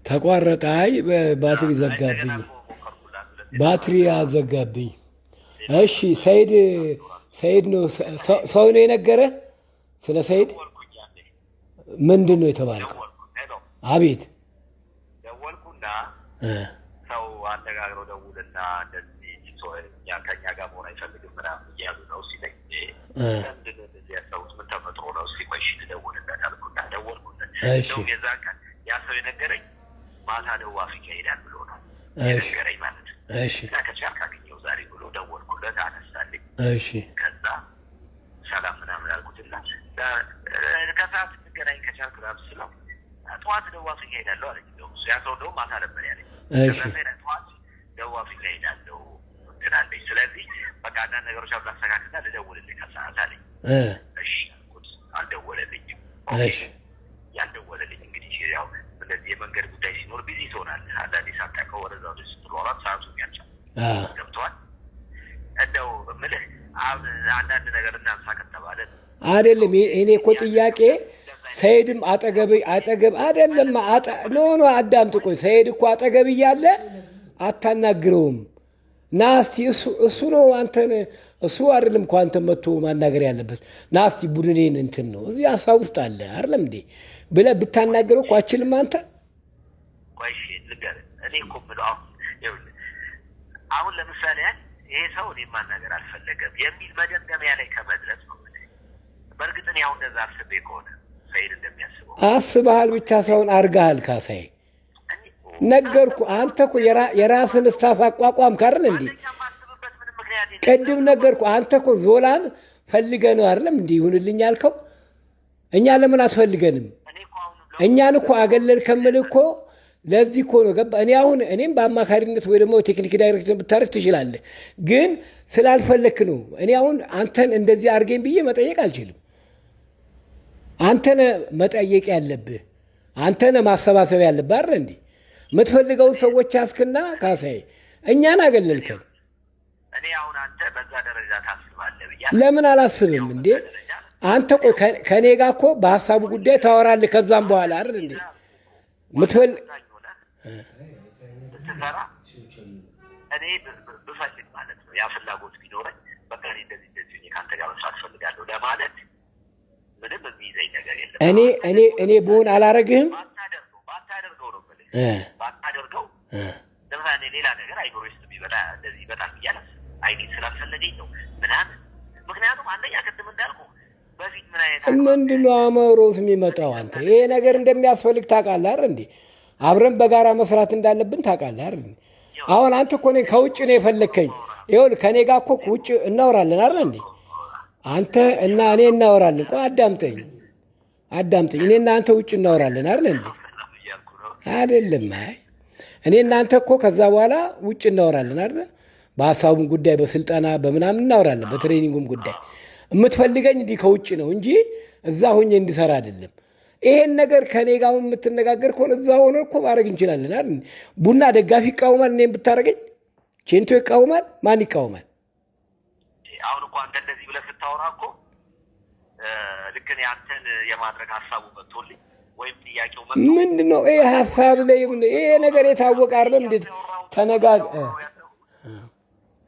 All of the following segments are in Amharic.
ተቋረጠ። አይ ባትሪ ዘጋብኝ፣ ባትሪ አዘጋብኝ። እሺ ሰይድ ነው ሰው ነው የነገረ ስለ ሰይድ ምንድን ነው የተባልከው? አቤት ደወልኩና ሰው አነጋግረው ደውልና እንደዚህ ከኛ ጋር መሆን አይፈልግም ምናምን እያሉ ነው ሲለኝ ምንድን ነው እንደዚህ ያሰቡት ምን ተፈጥሮ ነው ሲቆይ ልደውልለት አልኩና ደወልኩለት። እንደውም የዛን ቀን ያ ሰው የነገረኝ ማታ ደቡብ አፍሪካ ይሄዳል ብሎ ነው የነገረኝ ማለት ነው። እና ከቻልክ አገኘው ዛሬ ብሎ ደወልኩለት፣ አነሳልኝ። ከዛ ሰላም ምናምን አልኩትና ከሰዓት እንገናኝ ከቻልክ ምናምን ስለው ጠዋት ደቡብ አፍሪካ ሄዳለሁ አለኝ። ያ ሰው እንደውም ማታ ነበር ያለኝ። ጠዋት ደቡብ አፍሪካ ሄዳለሁ ትላለች። ስለዚህ በቃ አንዳንድ ነገሮች አብላስተካክልና ልደውልልኝ ከሰዓት አለኝ። እሺ አልኩት። አልደወለልኝም። ያልደወለልኝ እንግዲህ ያው እንደዚህ የመንገድ ጉዳይ ሲኖር ቢዚ ትሆናለህ። አንዳንዴ ሳታውቀው ወደዛ ወደ ስትሯሯጥ ሰዓቱ ያልቻል ገብቶሃል። እንደው እምልህ አንዳንድ ነገር እናንሳ ከተባለ አይደለም እኔ እኮ ጥያቄ ሰይድም አጠገብ አይደለም ኖ አዳምጥ። ቆይ ሰይድ እኮ አጠገብ እያለ አታናግረውም? ና እስቲ እሱ ነው አንተን እሱ አይደለም እኮ አንተን መጥቶ ማናገር ያለበት። ና እስቲ ቡድኔን እንትን ነው እዚህ ሀሳብ ውስጥ አለ አይደለም እንዴ ብለህ ብታናገረው እኮ አችልም አንተ። ቆይ እሺ ልንገርህ፣ እኔ እኮ የምለው አሁን ለምሳሌ ይሄ ሰው እኔን ማናገር አልፈለገም የሚል መደምደሚያ ላይ ከመድረስ ነው። በእርግጥ እኔ አሁን እንደዛ አስቤ ከሆነ ሰይድ እንደሚያስበው አስበሃል ብቻ ሳይሆን አርጋሃል። ካሳይ ነገርኩ። አንተ እኮ የራስን ስታፍ አቋቋም ካርል እንዴ ቅድም ነገርኩ። አንተ እኮ ዞላን ፈልገህ ነው አይደለም እንዴ ይሁንልኝ ያልከው? እኛ ለምን አትፈልገንም? እኛን እኮ አገለል ከምል እኮ ለዚህ እኮ ነው ገባ። እኔም በአማካሪነት ወይ ደግሞ ቴክኒክ ዳይሬክተር ብታረግ ትችላለህ፣ ግን ስላልፈለክ ነው። እኔ አሁን አንተን እንደዚህ አድርገኝ ብዬ መጠየቅ አልችልም። አንተነ መጠየቅ ያለብህ፣ አንተነ ማሰባሰብ ያለብህ አይደል እንዴ? የምትፈልገውን ሰዎች ያስክና ካሳይ እኛን አገለልከን። እኔ አሁን አንተ በዛ ደረጃ ታስባለህ ብዬ ለምን አላስብም እንዴ? አንተ ቆይ ከኔ ጋር እኮ በሐሳቡ ጉዳይ ታወራለህ። ከዛም በኋላ አይደል እንዴ ምትፈል ትሰራ እኔ ብፈልግ ማለት ነው ያ ፍላጎት ቢኖረኝ በቃ እንደዚህ ካንተ ጋር መስራት ፈልጋለሁ ለማለት ምንም የሚይዘኝ ነገር የለም። እኔ ብሆን አላረግህም። ባታደርገው ነው ብለህ ባታደርገው ለምሳሌ ሌላ ነገር አይኖር ውስጥ ቢበላ እንደዚህ በጣም ይያላስ አይኔ ስላልፈለገኝ ነው ምናምን። ምክንያቱም አንደኛ ቅድም እንዳልኩ በፊት ምን አይነት ምንድነው አመሮስ የሚመጣው አንተ ይሄ ነገር እንደሚያስፈልግ ታውቃለህ አይደል እንዴ? አብረን በጋራ መስራት እንዳለብን ታውቃለህ አይደል? አሁን አንተ እኮ ነኝ ከውጭ ነው የፈለከኝ። ይኸውልህ ከኔ ጋር እኮ ውጭ እናወራለን አይደል እንዴ? አንተ እና እኔ እናወራለን። ቆይ አዳምጠኝ። እኔ እና አንተ ውጭ እናወራለን አይደል እንዴ? አይደለም። አይ እኔ እና አንተ እኮ ከዛ በኋላ ውጭ እናወራለን አይደል? በሐሳቡም ጉዳይ በስልጠና በምናምን እናወራለን፣ በትሬኒንጉም ጉዳይ። የምትፈልገኝ እንዲህ ከውጭ ነው እንጂ እዛ ሆኜ እንድሰራ አይደለም። ይሄን ነገር ከኔ ጋር የምትነጋገር ከሆነ እዛ ሆነ እኮ ማድረግ እንችላለን አይደል? ቡና ደጋፊ ይቃወማል፣ እኔም ብታረገኝ ቼንቶ ይቃወማል። ማን ይቃወማል? አሁን እኮ አንተ እንደዚህ ብለህ ስታወራ እኮ ልክ እኔ አንተን የማድረግ ሀሳቡ መጥቶልኝ ወይም ጥያቄው መጥቶ ምንድነው ይሄ ሀሳብ ላይ ይሄ ነገር የታወቀ አይደለም እንዴት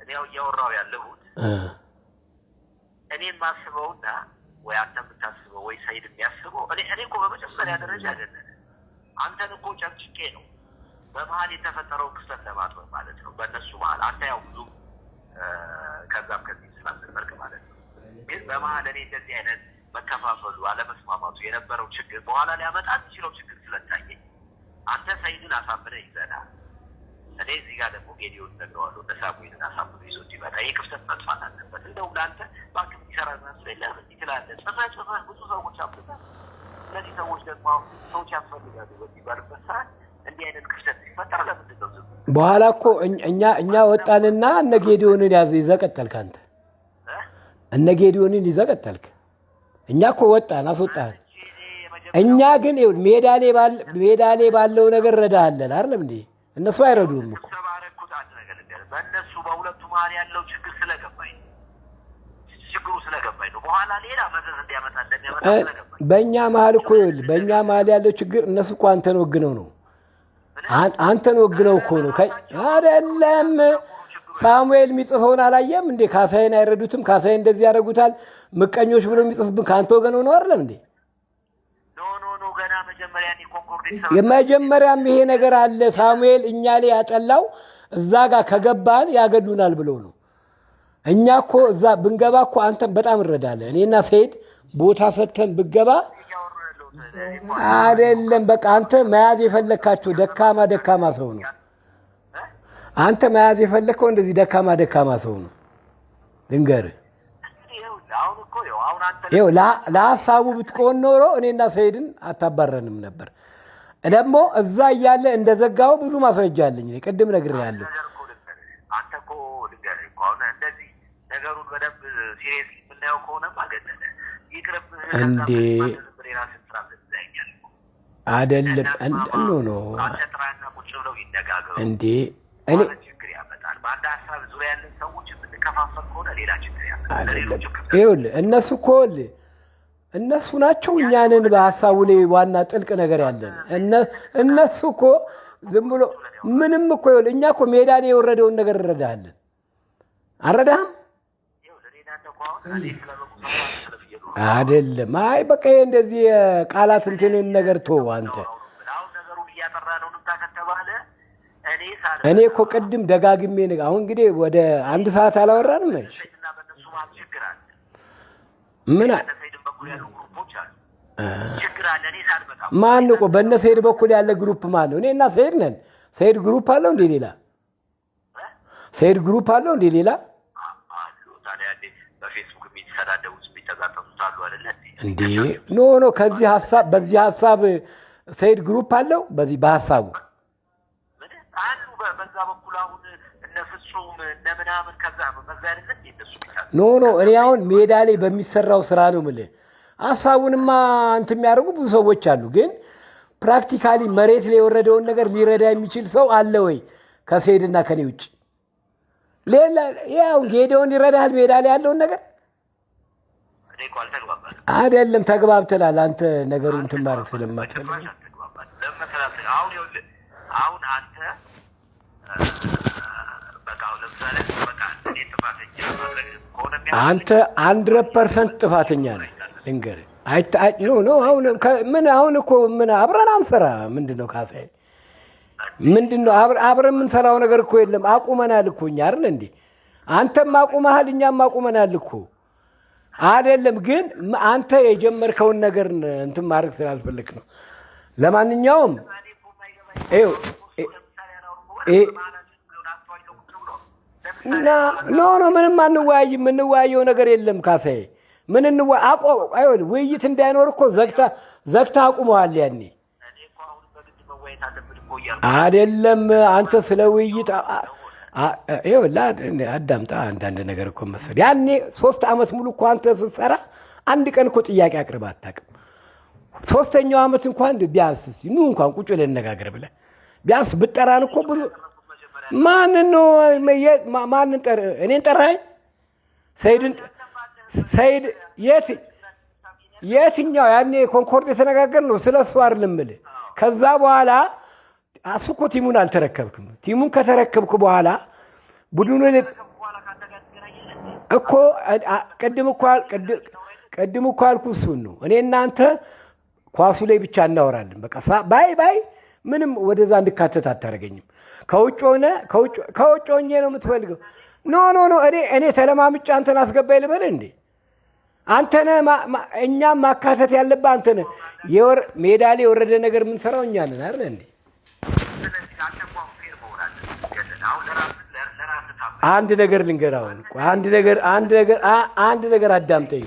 እኔ እያወራሁ ያለሁት እኔ የማስበውና ወይ አንተ የምታስበው ወይ ሰይድ የሚያስበው እኔ እኮ በመጀመሪያ ደረጃ አይደለም አንተን እኮ ጨምጭቄ ነው በመሀል የተፈጠረው ክስተት ለማጥበብ ማለት ነው። በእነሱ መሀል አንተ ያው ብዙ ከዛም ከዚህ ስላልነበርክ ማለት ነው። ግን በመሀል እኔ እንደዚህ አይነት መከፋፈሉ አለመስማማቱ የነበረው ችግር በኋላ ሊያመጣ የሚችለው ችግር ስለታየኝ አንተ ሰይድን አሳምነህ ይዘናል። እኔ እዚህ ጋር ደግሞ ጌዲዮን ነግረዋለሁ ሳሙኤልን አሳምኖ ይዞ እንዲመጣ ይህ ክፍተት መጥፋት አለበት። እንደውም ለአንተ ባንክ የሚሰራ መስለኝ ለምን ትላለህ? ጽፈህ ብዙ ሰዎች አምጥተህ እነዚህ ሰዎች ደግሞ ሰዎች ያስፈልጋሉ በሚባልበት ሰዓት እንዲህ አይነት ክፍተት ሲፈጠር ለምንድን ነው ዝም? በኋላ እኮ እኛ ወጣንና እነ ጌዲዮንን ይዘህ ቀጠልክ አንተ። እነ ጌዲዮንን ይዘህ ቀጠልክ። እኛ እኮ ወጣን አስወጣን። እኛ ግን ሜዳ ላይ ባለው ነገር ረዳሃለን አይደለም እንዴ? እነሱ አይረዱም እኮ። በእነሱ በሁለቱ መሀል ያለው ችግር ስለገባኝ ችግሩ ስለገባኝ ነው። በኋላ ሌላ መዘዝ እንዲያመጣ እንደሚያመጣ ስለገባኝ በእኛ መሀል እኮ ይኸውልህ፣ በእኛ መሀል ያለው ችግር እነሱ እኮ አንተን ወግነው ነው። አንተን ወግነው እኮ ነው። አይደለም ሳሙኤል የሚጽፈውን አላየም እንዴ? ካሳይን አይረዱትም፣ ካሳይን እንደዚህ ያደርጉታል፣ ምቀኞች ብሎ የሚጽፍብን ከአንተ ወገን ሆነው አይደለም እንዴ? ኖ ገና መጀመሪያ የመጀመሪያም ይሄ ነገር አለ። ሳሙኤል እኛ ላይ ያጠላው እዛ ጋር ከገባን ያገዱናል ብሎ ነው። እኛ እኮ እዛ ብንገባ እኮ አንተን በጣም እንረዳለን። እኔና ሰይድ ቦታ ሰጥተን ብገባ አይደለም በቃ አንተ መያዝ የፈለካቸው ደካማ ሰው ነው። አንተ መያዝ የፈለከው እንደዚህ ደካማ ሰው ነው። ልንገርህ ይኸው ለሀሳቡ ብትቆን ኖሮ እኔና ሰይድን አታባረንም ነበር። ደግሞ እዛ እያለ እንደዘጋው ብዙ ማስረጃ አለኝ። ቅድም ነግሬሃለሁ። አንተ እኮ ልንገርህ እኮ አሁን እንደዚህ ነገሩን በደንብ ሲሪየስ የምናየው ከሆነ ማገደለ ይቅርብ እንዴ አይደለም ነው እንዴ እኔ ችግር ያመጣል። በአንድ ሀሳብ ዙሪያ ያለን ሰዎች የምንከፋፈል ከሆነ ሌላ ችግር ያመጣል። ይኸውልህ እነሱ እኮ እነሱ ናቸው እኛንን በሀሳቡ ላይ ዋና ጥልቅ ነገር ያለን እነሱ እኮ ዝም ብሎ ምንም እኮ ይኸውልህ እኛ እኮ ሜዳ ላይ የወረደውን ነገር እንረዳሃለን። አልረዳህም አይደለም። አይ በቃ ይሄ እንደዚህ ቃላት እንትንን ነገር ተወው አንተ። እኔ እኮ ቅድም ደጋግሜ አሁን እንግዲህ ወደ 1 ሰዓት አላወራንም። እሺ ምን ማን እኮ በእነ ሰይድ በኩል ያለ ግሩፕ ማን ነው? እኔና ሰይድ ነን። ሰይድ ግሩፕ አለው እንዴ ሌላ? ሰይድ ግሩፕ አለው እንዴ ሌላ? እንዴ ኖ ከዚህ ሐሳብ በዚህ ሐሳብ ሰይድ ግሩፕ አለው በዚህ በሐሳቡ ኖ እኔ አሁን ሜዳ ላይ በሚሰራው ስራ ነው የምልህ። ሐሳቡንማ እንትን የሚያደርጉ ብዙ ሰዎች አሉ፣ ግን ፕራክቲካሊ መሬት ላይ የወረደውን ነገር ሊረዳ የሚችል ሰው አለ ወይ ከሰይድና ከኔ ውጭ? ሌላ ያው ጌዴዎን ይረዳል ሜዳ ላይ ያለውን ነገር አይደለም። ተግባብተናል። አንተ ነገሩን እንትን ማድረግ ስለማትፈልግ አሁን አንተ አንተ 100% ጥፋተኛ ነህ። ልንገርህ አሁን ምን አሁን እኮ ምን አብረን አንሰራ ምንድነው ካሳይ ምንድነው አብረን የምንሰራው ነገር እኮ የለም። አቁመናል እኮ እኛ አይደል እንዴ? አንተም አቁመሃል፣ እኛም አቁመናል እኮ አይደለም። ግን አንተ የጀመርከውን ነገር እንትን ማድረግ ስላልፈለክ ነው። ለማንኛውም ኖ ምንም አንወያይም። የምንወያየው ነገር የለም ካሳዬ። ምን ውይይት እንዳይኖር እኮ ዘግታ አቁመዋል። ያኔ አይደለም አንተ ስለ ውይይት አዳምጣ። አንዳንድ ነገር እኮ መሰለህ ያኔ 3 ዓመት ሙሉ እኮ አንተ ስትሰራ አንድ ቀን እኮ ጥያቄ አቅርበህ አታውቅም። 3ኛው ዓመት እንኳን ቢያንስ ኑ እንኳን ቁጭ ብለን እንነጋገር ብለህ ቢያንስ ብጠራን እኮ ብዙ ማንን እኔን ጠራኸኝ? ሰይድ የትኛው ያኔ ኮንኮርድ የተነጋገር ነው ስለ እሱ አይደለም የምልህ። ከዛ በኋላ እሱ እኮ ቲሙን አልተረከብክም። ቲሙን ከተረከብክ በኋላ ቡድኑ እኮ ቅድም እኮ አልኩ እሱን ነው። እኔ እናንተ ኳሱ ላይ ብቻ እናወራለን። በቃ ባይ ምንም ወደዛ እንድካተት አታደርገኝም። ከውጭ ሆኜ ነው የምትፈልገው? ኖ እኔ ተለማምጫ አንተን አስገባኝ ልበል እንዴ? አንተነ እኛም ማካተት ያለብህ አንተነ ሜዳ ላይ የወረደ ነገር የምንሰራው እኛ ነን አይደል እንዴ? አንድ ነገር ልንገርህ። አሁን አንድ ነገር አዳምጠኝ።